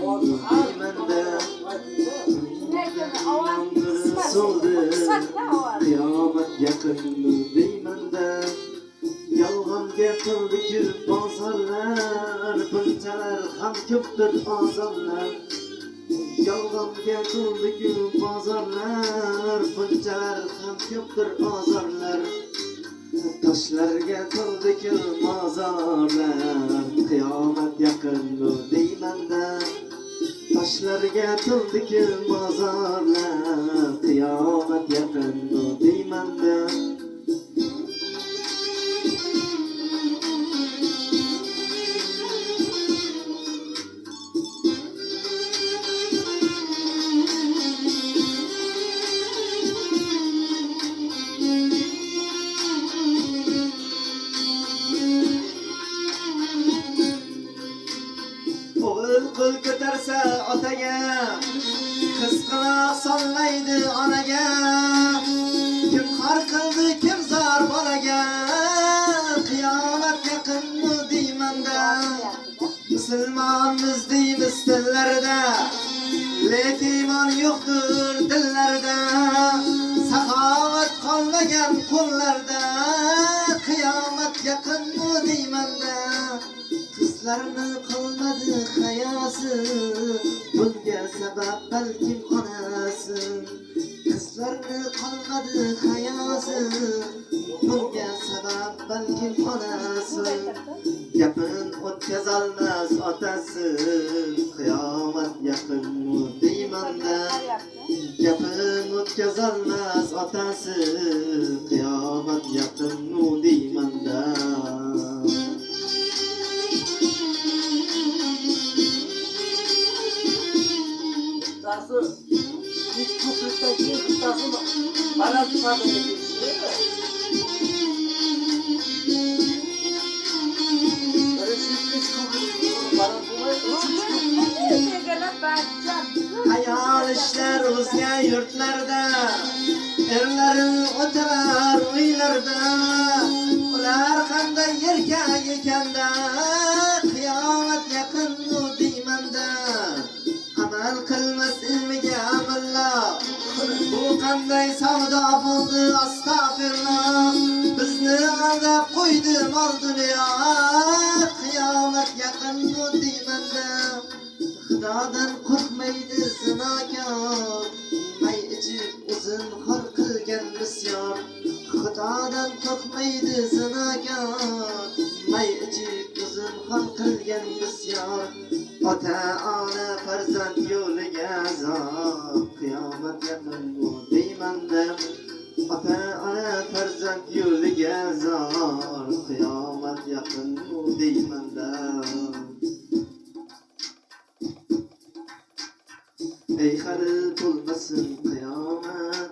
deymanda yomg'ir so'ldi qiyomat yaqin deymanda yolg'onga to'ldi-ku bozorlar bunchalar ham ko'pdir ozorlar yolg'onga to'ldi-ku bozorlar bunchalar ham ko'pdir ozorlar toshlarga to'ldi-ku mozorlar qiyomat yaqin deymanda toshlarga to'ldi-ku mozorlar qiyomat yaqin deymanda qo'l ko'tarsa otaga qiz quloq solmaydi onaga kim xor qildi kim zor bolaga qiyomat yaqinmi deymanda musulmonmiz deymiz tillarida lekin iymon yo'qdir dillarida saxovat qolmagan qo'llarda qiyomat yaqinmi deymanda qizlarni qilmadi hayosi bunga sabab balkim onasi qizlarni qilmadi hayosi bunga sabab balkim onasi gapin o'tkazolmas otasi qiyomat yaqinmi deymanda gapin o'tkazolmas otasi qiyomat yaqinmi deymanda ilk ko'prikdan keyin bittasi baland ifodaga ayol ishlar o'zga yurtlarda erlari o'tirar uylarda ular qanday erkak ekanda qiyomat yaqin deymanda amal qilmas ilmiga amalla bu qanday savdo bo'ldi astag'firulloh bizni aldab qo'ydi mol dunyo qiyomat yaqin deymanda xudodan qo'rqmaydi zinokor may ichib uzun xor qilgan bisyor xudodan qo'rqmaydi zinokor may ichib uzun xor qilgan bisyor ota ona farzand yo'liga azob qiyomat yaqin deymanda ota ona farzand yo'liga azob qiyomat yaqin deymanda ey hali bo'lmasin qiyomat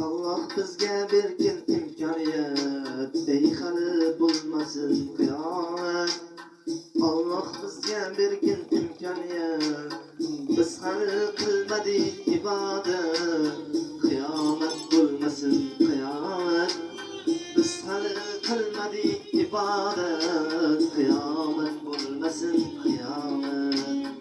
Alloh bizga bergin imkoniyat ey hali bo'lmasin qiyomat Alloh bizga bergin imkoniyat biz hali qilmadik ibodat qiyomat bo'lmasin qiyomat biz hali qilmadik ibodat qiyomat bo'lmasin qiyomat